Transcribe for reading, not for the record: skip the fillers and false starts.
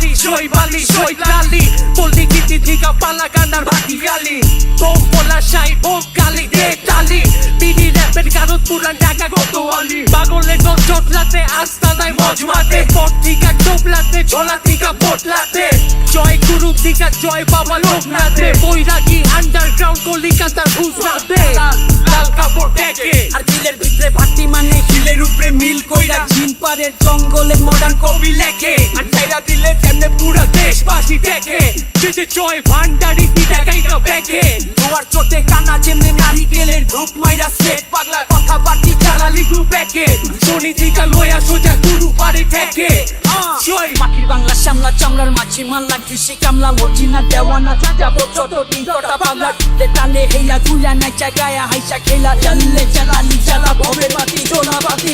বালি জয় বালি জয় লালি পল্লী গীতি দিঘা পালা গান্ডার ভাটিয়ালি বোম পোলা সাই বোম কালি দে টালি বিডি র্যাপের কারণ পুরান ঢাকা গতওয়ালি পাগলের গল চটলাতে আস্তানায় মজমাতে পট দিঘা ডোবলাতে ঝোলা দিঘা পটলাতে জয় গুরু দিঘা জয় বাবা লোকনাথে বৈরাগী আন্ডারগ্রাউন্ড কলিকাতার গুজরাতে লাল কাপড় দেখে আর দিলের ভিতরে ভাটি মানে হিলের উপরে মিল কইরা জিন পারের জঙ্গলে মডার্ন কবি লেখে আর ছাইরা দিলে তেমনে পুরা দেশবাসী দেখে যেতে জয় ভান্ডারি দিটা গাইরা ব্যাগে তোমার চোটে কানা যেমনি নারিকেলের ধূপ মাইরা সেট পাগলা কথা বাটি চালালি গ্রুপ ব্যাগে শনি দিকা লয়া সোজা গুরু পারে ঠেকে জয় মাটির বাংলা শ্যামলা চামড়ার মাছি মাল্লা কৃষি কামলা মর্জিনা দেওয়ানা যাবো ছোট দিন কটা বাংলা তালে হেলা গুলা নাচা গায়া হাইসা খেলা জ্বাললে জ্বালালি জ্বালা ভবে বাতি ঝোলা বাতি